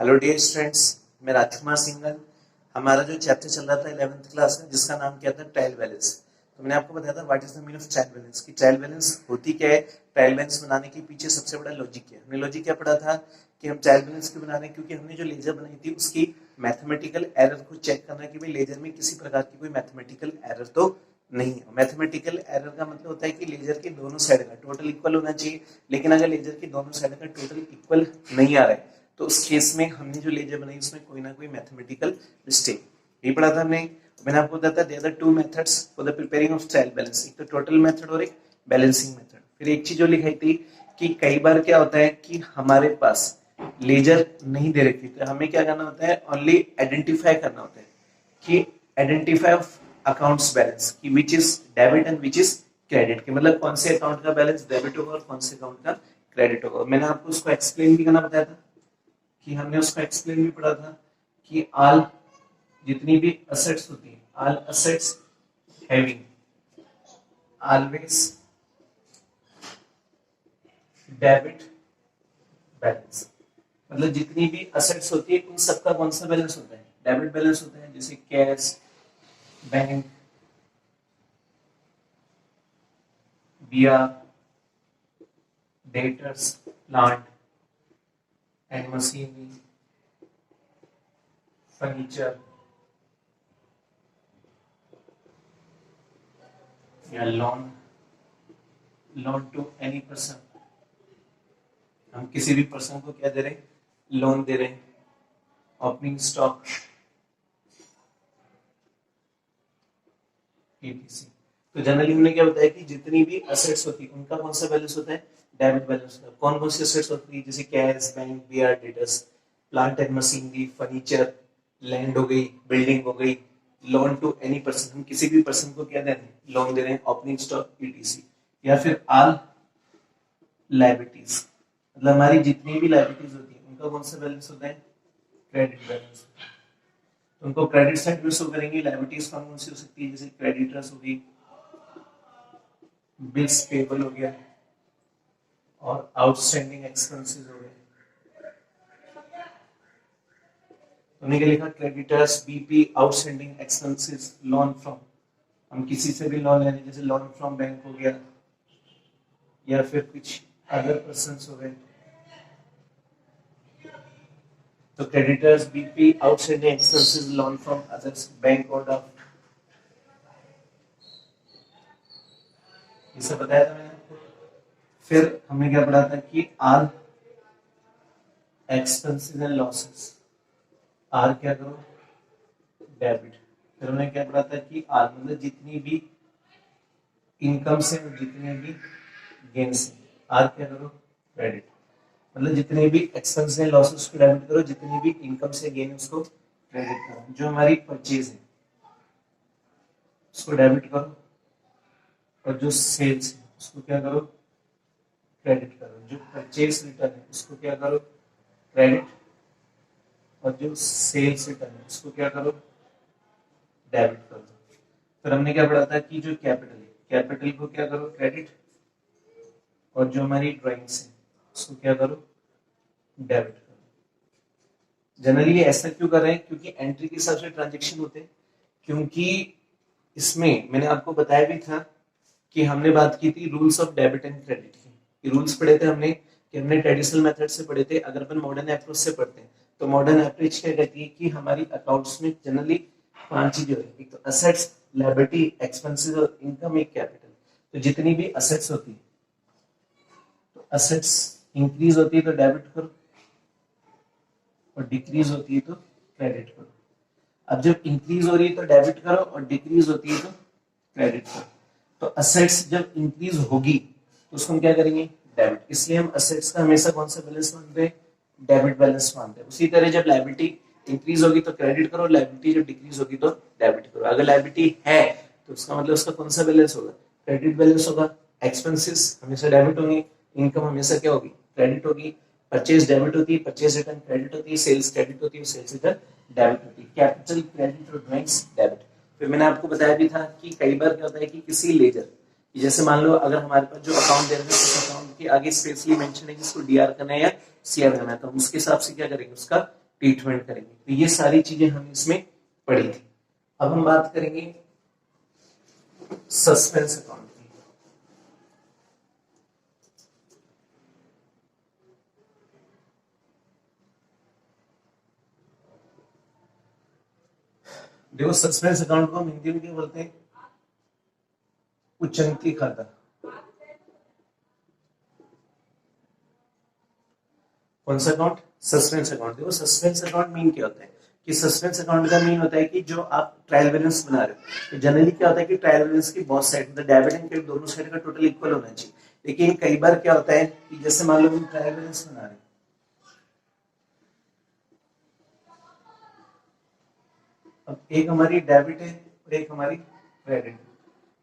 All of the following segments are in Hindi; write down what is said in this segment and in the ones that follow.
हेलो डियर स्टूडेंट्स, मैं राजकुमार सिंघल। हमारा जो चैप्टर चल रहा था 11th क्लास में, जिसका नाम क्या था, ट्रायल बैलेंस। तो मैंने आपको बताया था what is the meaning of trial balance, कि ट्रायल बैलेंस होती क्या है, ट्रायल बैलेंस बनाने के पीछे सबसे बड़ा लॉजिक क्या है। हमने लॉजिक क्या पढ़ा था कि हम ट्रायल बैलेंस क्यों बना रहे हैं, क्योंकि हमने जो लेजर बनाई थी उसकी मैथमेटिकल एरर को चेक करना कि भाई लेजर में किसी प्रकार की कोई मैथमेटिकल एरर तो नहीं है। मैथमेटिकल एरर का मतलब होता है कि लेजर के दोनों साइड का टोटल इक्वल होना चाहिए, लेकिन अगर लेजर के दोनों साइड का टोटल इक्वल नहीं आ रहा है तो उस केस में हमने जो लेजर बनाई उसमें कोई ना कोई मैथमेटिकल मिस्टेक। ये पढ़ा था हमने। मैंने आपको बताया था there are two methods for the preparing of trial balance, एक तो टोटल मेथड और एक बैलेंसिंग मेथड। फिर एक चीज जो लिखाई थी कि कई बार क्या होता है कि हमारे पास लेजर नहीं दे रखी, तो हमें क्या करना होता है, ओनली आइडेंटिफाई करना होता है कि आइडेंटिफाई ऑफ अकाउंट्स बैलेंस की which is debit and which is credit, के मतलब कौन से अकाउंट का बैलेंस डेबिट होगा और कौन से अकाउंट का क्रेडिट होगा। मैंने आपको उसको एक्सप्लेन भी करना बताया था कि हमने उसको एक्सप्लेन भी पढ़ा था कि ऑल जितनी भी असेट्स होती है, all assets having always debit balance, मतलब जितनी भी असेट्स होती है उन सबका कौन सा बैलेंस होता है, डेबिट बैलेंस होता है। जैसे cash, bank, bear, debtors, plant and machinery, furniture या लोन टू एनी पर्सन। हम किसी भी पर्सन को क्या दे रहे हैं, लोन दे रहे हैं। Opening stock, PTC. तो जनरली हमने क्या बताया कि जितनी भी असेट्स होती है उनका कौन सा बैलेंस होता है, डेबिट बैलेंस होता है। कौन कौन सी असेट्स होती है, जैसे cash, bank, bear, debtors, plant and machinery, furniture, land हो गई, बिल्डिंग हो गई। लोन टू एनी पर्सन, हम किसी भी पर्सन को क्या दे रहे हैं, लोन दे रहे हैं। Opening stock, PTC. या फिर ऑल लायबिलिटीज, मतलब हमारी जितनी भी लायबिलिटीज होती है उनका कौन सा बैलेंस होता है, क्रेडिट बैलेंस। तो उनको क्रेडिट साइड में शो करेंगे। लायबिलिटीज कौन कौन सी हो सकती है, जैसे क्रेडिटर्स हो गई, बिल्स पेबल हो गया, और आउटस्टैंडिंग एक्सपेंसेस हो गए। उन्हें क्या लिखा, creditors, BP, outstanding expenses, loan from, हम किसी से भी लोन ले रहे हैं, जैसे लोन फ्रॉम बैंक हो गया, या फिर कुछ अदर पर्संस हो गए। तो creditors, BP, outstanding expenses, loan from others, bank order, ये सब बताया था मैंने आपको। फिर हमने क्या पढ़ा था कि are expenses and losses, are क्या करो, डेबिट। फिर हमने क्या पढ़ा था कि आर मतलब जितनी भी इनकम से और जितने भी गेन से, आर क्या करो, क्रेडिट। मतलब जितने भी एक्सपेंस है लॉसेस को डेबिट करो, जितनी भी इनकम से गेन है उसको क्रेडिट करो। जो हमारी परचेज है उसको डेबिट करो, और जो सेल्स है उसको क्या करो, क्रेडिट करो। जो परचेज रिटर्न है उसको क्या करो, क्रेडिट, और जो सेल्स रिटर्न है उसको क्या करो, डेबिट करो। फिर हमने क्या पढ़ा था कि जो कैपिटल है, कैपिटल को क्या करो, क्रेडिट, और जो हमारी ड्राइंग्स है उसको क्या करो, डेबिट करो। जनरली ऐसा क्यों कर रहे हैं, क्योंकि एंट्री के हिसाब से ट्रांजेक्शन होते हैं। क्योंकि इसमें मैंने आपको बताया भी था कि हमने बात की थी rules of debit and credit की। रूल्स पढ़े थे हमने कि हमने ट्रेडिशनल मेथड से पढ़े थे। अगर अपन मॉडर्न अप्रोच से पढ़ते हैं तो मॉडर्न अप्रोच क्या कहती है कि हमारी अकाउंट्स में जनरली 5 चीजें होती है, एक तो असेट्स, लायबिलिटी, एक्सपेंसेस और इनकम, एक कैपिटल। तो जितनी भी असेट्स होती है, तो असेट्स इंक्रीज होती है तो डेबिट करो, और डिक्रीज होती है तो क्रेडिट करो। अब जब इंक्रीज हो रही है तो डेबिट करो, और डिक्रीज होती है तो क्रेडिट करो। तो असेट्स जब इंक्रीज होगी तो उसको हम क्या करेंगे, डेबिट। इसलिए हम असेट्स का हमेशा कौन सा बैलेंस मानते हैं, डेबिट बैलेंस मानते हैं। उसी तरह जब लायबिलिटी इंक्रीज होगी तो क्रेडिट करो, लायबिलिटी जब डिक्रीज होगी तो डेबिट करो। अगर लायबिलिटी है तो उसका मतलब उसका कौन सा बैलेंस होगा, क्रेडिट बैलेंस होगा। एक्सपेंसेस हमेशा डेबिट होंगे, इनकम हमेशा क्या होगी, क्रेडिट होगी। परचेज डेबिट होती है, परचेज रिटर्न क्रेडिट होती है, सेल्स क्रेडिट होती है, सेल्स रिटर्न डेबिट होती है। कैपिटल, क्रेडिट और ड्राइंग्स डेबिट। फिर मैंने आपको बताया भी था कि कई बार क्या होता है कि किसी लेजर, जैसे मान लो अगर हमारे पास जो अकाउंट दे रहे हैं उस अकाउंट के आगे स्पेशली मेंशन है कि इसको डीआर करना है या सीआर करना है, तो हम उसके हिसाब से क्या करेंगे, उसका ट्रीटमेंट करेंगे। तो ये सारी चीजें हमने इसमें पढ़ी थी। अब हम बात करेंगे सस्पेंस अकाउंट की। देखो सस्पेंस अकाउंट को हम हिंदी में क्या बोलते हैं? उचंती खाता। कौन सा अकाउंट? Suspense account. देखो सस्पेंस अकाउंट मीन क्या होता है कि सस्पेंस अकाउंट का मीन होता है कि जो आप ट्रायल बैलेंस बना रहे हो, तो जनरली क्या होता है कि ट्रायल बैलेंस की बहुत साइड मतलब डेबिट एंड क्रेडिट दोनों साइड का टोटल इक्वल होना चाहिए। लेकिन कई बार क्या होता है कि जैसे मान लो हम ट्रायल बैलेंस बना रहे हैं, अब एक हमारी डेबिट है और एक हमारी क्रेडिट है।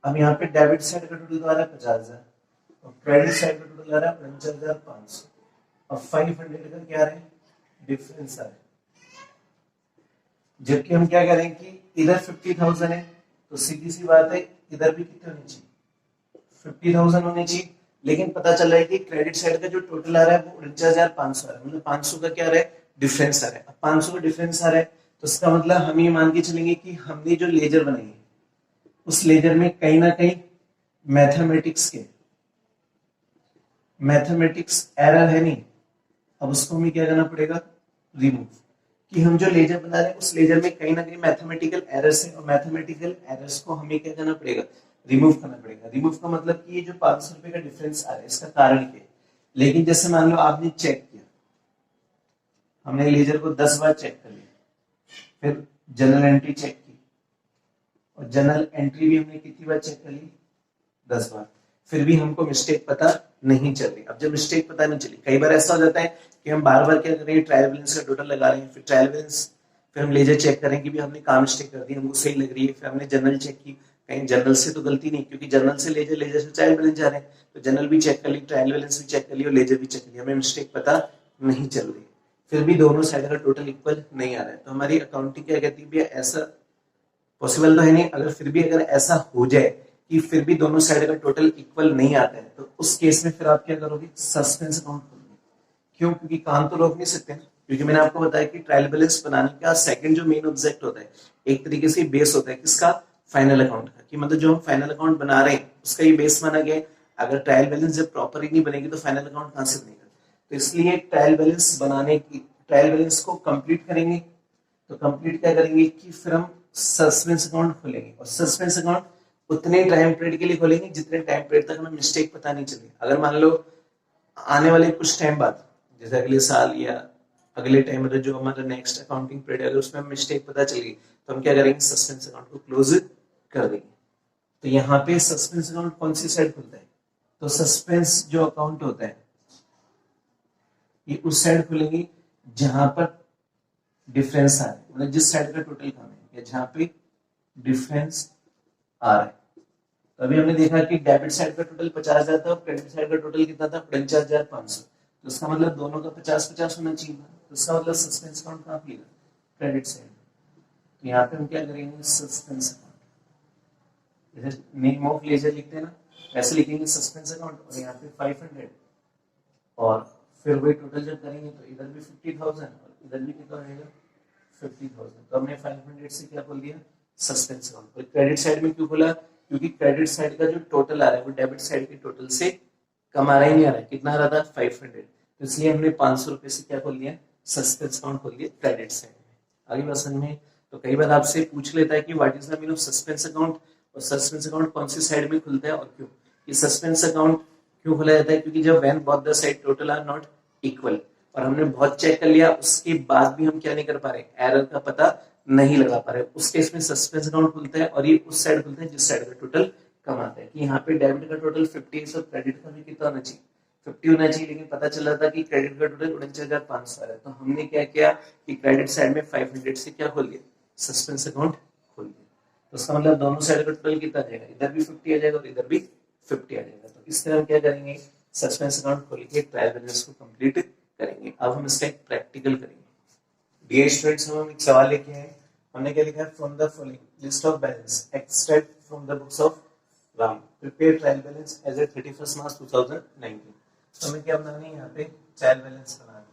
अब यहाँ पे डेबिट साइड का टोटल आ रहा है 50,000 और क्रेडिट साइड का टोटल आ रहा है 49,500। अब 500 का क्या है डिफरेंस आ रहा है। जबकि हम क्या करें कि इधर 50,000 है तो सीधी सी बात है इधर भी कितने होने चाहिए? 50,000 होने चाहिए। लेकिन पता चल रहा है कि क्रेडिट साइड का जो टोटल आ रहा है वो 49,500 आ रहा है, मतलब 500 का क्या आ रहा है डिफरेंस आ रहा है। अब 500 का डिफरेंस आ रहा है तो इसका मतलब हम ये मान के चलेंगे कि हमने जो लेजर बनाई है उस लेजर में कहीं ना कहीं मैथमेटिक्स एरर है नहीं। अब उसको हमें क्या करना पड़ेगा? रिमूव। कि हम जो लेजर बना रहे हैं उस लेजर में कहीं ना कहीं मैथमेटिकल एरर्स है और मैथमेटिकल एरर्स को हमें क्या करना पड़ेगा? रिमूव करना पड़ेगा। रिमूव का मतलब कि ये जो 500 रुपए का डिफरेंस आ रहा है इसका कारण क्या है? लेकिन जैसे मान लो आपने चेक किया, हमने लेजर को 10 बार चेक कर लिया, फिर जनरल एंट्री चेक की और जनरल एंट्री भी हमने कितनी बार चेक कर ली? 10 बार। फिर भी हमको मिस्टेक पता नहीं चल रही। अब जब मिस्टेक पता नहीं चली, कई बार ऐसा हो जाता है कि हम बार बार क्या कर रहे हैं ट्रायल बैलेंस का टोटल लगा रहे हैं, फिर ट्रायल बैलेंस फिर हम लेजर चेक करें कि भी हमने कहाँ मिस्टेक कर दी, हमको सही लग रही है। फिर हमने जनरल चेक की, कहीं जनरल से तो गलती नहीं, क्योंकि जनरल से लेजर, लेजर से ट्रायल बैलेंस जा रहे हैं, तो जनरल भी चेक कर ली, ट्रायल बैलेंस भी चेक कर ली और लेजर भी चेक कर ली, हमें मिस्टेक पता नहीं चल रही। फिर भी दोनों साइड का टोटल इक्वल नहीं आ रहा है, तो हमारी अकाउंटिंग क्या कहती है? ऐसा पॉसिबल तो है नहीं। अगर फिर भी अगर ऐसा हो जाए कि फिर भी दोनों साइड का टोटल इक्वल नहीं आता है तो उस केस में फिर आप क्या करोगे? सस्पेंस अकाउंट खोलोगे। क्यों? क्योंकि काम तो रोक नहीं सकते ना, क्योंकि मैंने आपको बताया कि ट्रायल बैलेंस बनाने का सेकंड जो मेन ऑब्जेक्ट होता है एक तरीके से बेस होता है किसका? फाइनल अकाउंट का। कि मतलब जो हम फाइनल अकाउंट बना रहे हैं उसका ये बेस माना गया। अगर ट्रायल बैलेंस जब प्रॉपर ही नहीं बनेगी तो फाइनल अकाउंट कहां से बनेगा? तो इसलिए ट्रायल बैलेंस बनाने की, ट्रायल बैलेंस को कंप्लीट करेंगे तो कंप्लीट क्या करेंगे कि फिर हम सस्पेंस अकाउंट खोलेंगे और सस्पेंस अकाउंट उतने टाइम पीरियड के लिए खोलेंगे जितने टाइम पीरियड तक हमें मिस्टेक पता नहीं चली। अगर मान लो आने वाले कुछ टाइम बाद, जैसे अगले साल या अगले टाइम मतलब जो हमारा नेक्स्ट अकाउंटिंग पीरियड है, अगर उसमें मिस्टेक पता चली तो हम क्या करेंगे? सस्पेंस अकाउंट को क्लोज कर देंगे। तो यहाँ पे सस्पेंस अकाउंट कौन सी साइड खुलता है? तो सस्पेंस जो अकाउंट होता है ये उस साइड खुलेंगे जहां पर डिफरेंस आ रहा है, मतलब जिस साइड का टोटल कम है या जहां पे डिफरेंस आ रहा है। तो अभी हमने देखा कि डेबिट साइड का टोटल 50,000 था और क्रेडिट साइड का टोटल कितना था? 49,500। तो इसका मतलब दोनों का 50-50 होना चाहिए। तो इसका मतलब सस्पेंस अकाउंट कहाँ खुलेगा? Credit side. तो यहाँ पे हम क्या करेंगे? सस्पेंस अकाउंट, जैसे नेम ऑफ लेजर लिखते हैं ना वैसे लिखेंगे सस्पेंस अकाउंट और यहाँ पे 500 और फिर वही टोटल जब करेंगे तो इधर भी 50,000 और इधर भी कितना रहेगा? 50,000। तो हमने 500 से क्या खोल दिया? Suspense account. और क्रेडिट साइड में क्यों खोला? क्योंकि क्रेडिट साइड का जो टोटल आ रहा है वो डेबिट साइड के टोटल से कम आ रहा ही नहीं आ रहा है। कितना आ रहा था? 500। तो इसलिए हमने 500 रुपए से क्या खोल दिया? सस्पेंस अकाउंट खोल दिया क्रेडिट साइड में। आगे बात समझ में? तो कई बार आपसे पूछ लेता है कि what is the meaning of suspense account और सस्पेंस अकाउंट कौन सी साइड में खुलता है और क्यों? ये सस्पेंस अकाउंट क्यों खोला जाता है? क्योंकि जब when both the side total are not equal और हमने बहुत चेक कर लिया उसके बाद भी हम क्या नहीं कर पा रहे? एरर का पता नहीं लगा पा रहे, उस केस में सस्पेंस अकाउंट खुलता है और ये उस साइड खुलता है जिस साइड का टोटल कम आता है। कि यहाँ पे डेबिट का टोटल 50 और क्रेडिट का भी कितना होना चाहिए? 50 होना चाहिए, लेकिन पता चल रहा था कि क्रेडिट का टोटल 49,500 है। तो हमने क्या किया कि क्रेडिट साइड में 500 से क्या खोल दिया? सस्पेंस अकाउंट खोल दिया। तो उसका मतलब दोनों साइड का टोटल कितना आ जाएगा? इधर भी 50 आ जाएगा और इधर भी 50 आ जाएगा। तो इस तरह हम क्या करेंगे? सस्पेंस अकाउंट खोल के ट्रायल बैलेंस को कंप्लीट करेंगे। अब हम इसका एक प्रैक्टिकल करेंगे। डियर स्टूडेंट्स, हम एक सवाल लेके आए। हमने क्या लिखा है? From the following list of balance extract from the books of Ram prepare trial balance as a 31 March 2019। तो हमें क्या बनाना है? यहाँ पे ट्रायल बैलेंस बनाना है।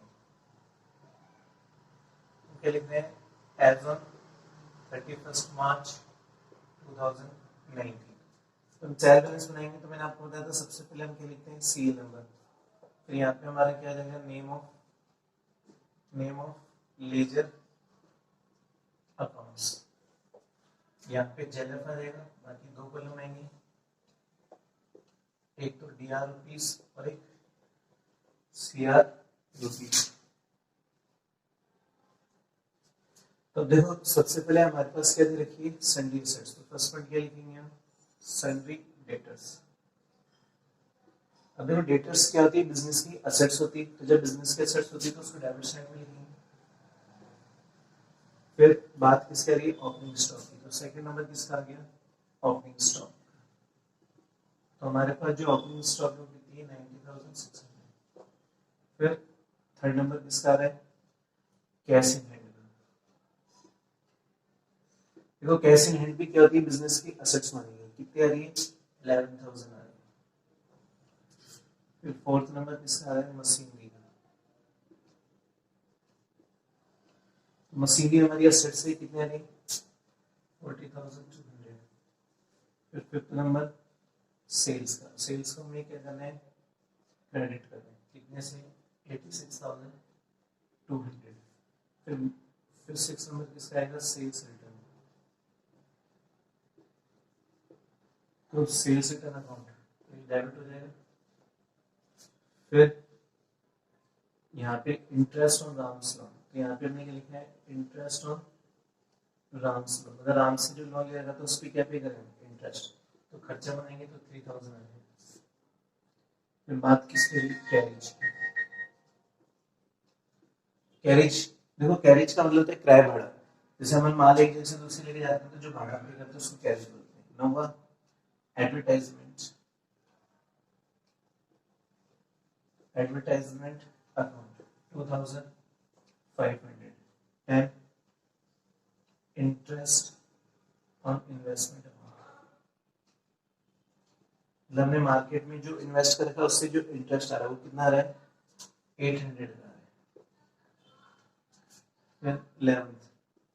तो क्या लिख रहे हैं, एज ऑन 31 मार्च 2019। तो हम ट्रायल बैलेंस बनाएंगे तो मैंने आपको बताया था सबसे पहले हम क्या लिखते हैं, सी नंबर। फिर यहाँ पे हमारा क्या आ जाएगा, नेम ऑफ लेजर अकाउंट्स। यहाँ पे जेलफ आ जाएगा, बाकी दो कॉलम आएंगे, एक तो डीआर रुपीस और एक सीआर रुपीस। तो देखो सबसे पहले हमारे पास क्या दे रखी है, सन्ड्री एसेट्स। तो फर्स्ट पॉइंट क्या लिखेंगे हम, सन्ड्री डेटर्स। अब देखो डेटर्स क्या होती है, बिजनेस की असेट्स होती है। तो जब बिजनेस की असेट्स होती है तो उसको डेबिट साइड में लिखेंगे। फिर बात किसकी आ रही है, ओपनिंग स्टॉक की। तो सेकंड नंबर किसका आ गया, ओपनिंग स्टॉक। तो हमारे पास जो ओपनिंग स्टॉक है कितनी है, 90,600। फिर थर्ड नंबर किसका आ रहा है, कैश इन हैंड। देखो कैश इन हैंड भी क्या होती है, बिजनेस की असेट्स मानी है। कितनी आ रही है, 11,000 आ रही है। फिर फोर्थ नंबर किसका आ रहा है, मशीनरी का। मशीनरी हमारी असेट्स से कितने आ रही है, 40,200। फिर फिफ्थ नंबर सेल्स का। सेल्स को हमें क्या करना है, क्रेडिट करना है। कितने से, 86,200। फिर सिक्स नंबर किसका आएगा, सेल्स रिटर्न। तो सेल्स रिटर्न अकाउंट डेबिट हो जाएगा। फिर यहाँ पे इंटरेस्ट ऑन राम्स लोन। तो यहाँ पे हमने क्या लिखा है, इंटरेस्ट ऑन राम्स लोन। अगर राम से जो लोन लिया तो उस पर क्या पे करेंगे, इंटरेस्ट। तो खर्चा बनाएंगे तो 3,000 आ जाएगा। फिर बात किसकी, कैरेज। कैरेज, देखो कैरेज का मतलब होता है किराया भाड़ा। जैसे हम माल एक जगह से दूसरी लेके जाते हैं तो जो भाड़ा पे करते हैं उसको कैरेज बोलते हैं। Number advertisement account 2,500। And interest on investment account, मतलब हमने मार्केट में जो इन्वेस्ट कर रखा है उससे जो इंटरेस्ट आ रहा है वो कितना आ रहा है, 800 आ रहा है। फिर 11th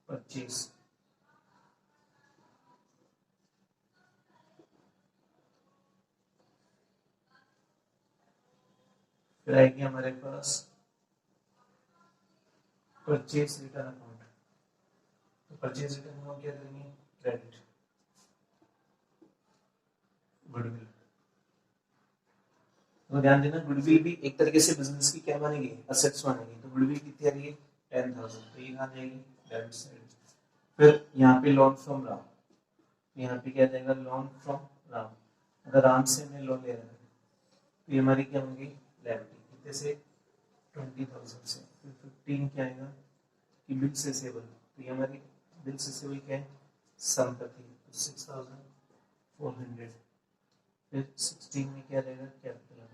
परचेज। फिर आएगी हमारे पास परचेज रिटर्न अकाउंट। तो परचेज रिटर्न में हम क्या करेंगे, क्रेडिट गुडविल। तो ध्यान देना गुडविल भी एक तरीके से बिजनेस की क्या बनेगी, असेट्स बनेगी। तो गुडविल कितनी आ रही है, 10,000। तो ये कहाँ जाएगी, डेबिट साइड। फिर यहाँ पे लोन फ्रॉम राम। यहाँ पे क्या जाएगा, लोन फ्रॉम राम। अगर राम से हमने लोन ले रहा है तो ये हमारी क्या होंगी, लायबिलिटी। कितने से, 20,000 से। फिर 15 क्या आएगा कि बिल सेसेबल। तो ये हमारी बिल सेसेबल क्या है, संपत्ति। तो 6,400। फिर 16 में क्या रहेगा, कैपिटल अमाउंट।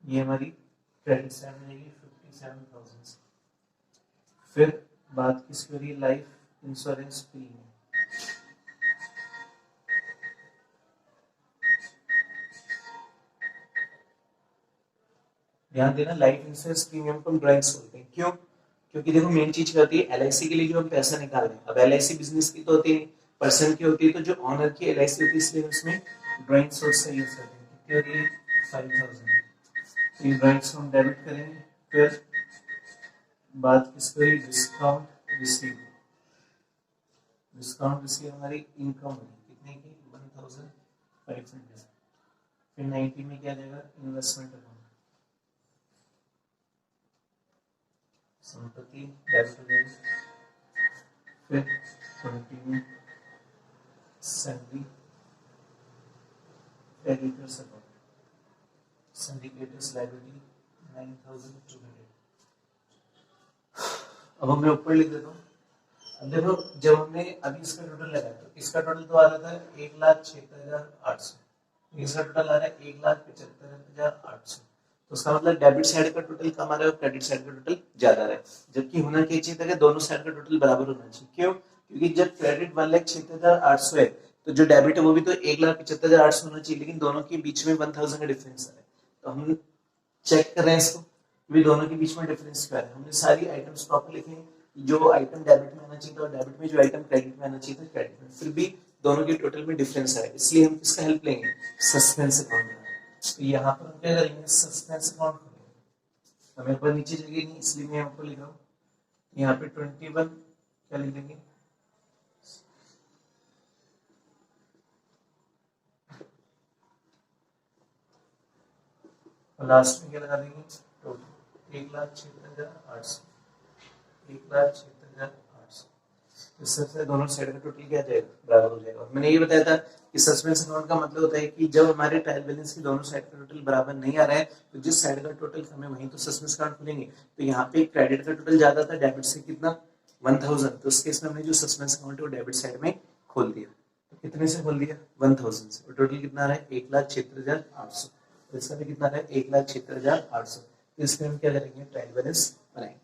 ये हमारी क्रेडिट साइड में जाएगी 57,000 से। फिर बात किसकी हो रही है, लाइफ इंश्योरेंस प्रीमियम। ध्यान देना, लाइफ इंश्योरेंस प्रीमियम को हम ड्राइंग्स बोलते हैं। क्यों, क्योंकि देखो मेन चीज क्या होती है, एलआईसी के लिए जो हम पैसा निकाल रहे हैं। अब एलआईसी बिजनेस की तो होती है, पर्सन की होती है। तो जो ऑनर की एलआईसी होती है इसलिए उसमें ड्राइंग सोर्स का यूज करते हैं। कितनी होती है, 5,000। तो ये ड्राइंग्स को हम डेबिट करेंगे। फिर बात किसकी हुई, डिस्काउंट रिसीव। डिस्काउंट रिसीव हमारी इनकम होगी, कितने की, 1,500। फिर 90 में क्या जाएगा, इन्वेस्टमेंट अकाउंट। संपत्ति डेबिट हो जाएगी। फिर 20 में salary creditors account. Syndicators liability 9,200। अब मैं ऊपर लिख देता हूँ। अब देखो जब हमने अभी इसका टोटल लगाया तो इसका टोटल तो आ रहा था 1,76,800। इसका टोटल आ रहा है 1,75,800। तो उसका मतलब डेबिट साइड का टोटल कम आ रहा है और क्रेडिट साइड का टोटल ज्यादा आ रहा है। जबकि होना क्या चाहिए था कि दोनों साइड का टोटल बराबर होना चाहिए। क्यों, क्योंकि जब क्रेडिट 1,76,800 है तो जो डेबिट है वो भी तो 1,75,800 होना चाहिए, लेकिन दोनों के बीच में 1,000 का डिफरेंस है। तो हम चेक कर रहे हैं इसको। वे दोनों के बीच में डिफरेंस क्या है? हमने सारी आइटम्स प्रॉपर लिखे हैं, जो आइटम डेबिट में आना चाहिए था और डेबिट में जो आइटम क्रेडिट में आना चाहिए था क्रेडिट में, फिर भी दोनों के टोटल में डिफरेंस है, इसलिए हम किसका हेल्प लेंगे? Suspense account. तो यहाँ पर हम क्या करेंगे? सस्पेंस अकाउंट खोलेंगे। हमें पर नीचे जगह नहीं, इसलिए मैं आपको लिख रहा हूँ यहाँ पे 21 क्या लिख देंगे? और लास्ट में क्या लगा देंगे? टोटल 1,76,800, 1,76,800। इस सबसे दोनों साइड का टोटल क्या जाएगा? बराबर हो जाएगा। मैंने ये बताया था कि सस्पेंस अकाउंट का मतलब होता है कि जब हमारे ट्रायल बैलेंस की दोनों साइड का टोटल बराबर नहीं आ रहा है, तो जिस साइड का टोटल हमें वहीं तो सस्पेंस अकाउंट खोलेंगे। तो यहाँ पे क्रेडिट का टोटल ज्यादा था, डेबिट से कितना? 1000। तो उस केस में हमने जो सस्पेंस अकाउंट है वो डेबिट साइड में खोल दिया। तो कितने से खोल दिया? 1000 से। और टोटल कितना आ रहा है? 1,76,800। तो इसका भी कितना आ रहा है? 1,76,800। तो इसमें हम क्या करेंगे? ट्रायल बैलेंस बनाएंगे।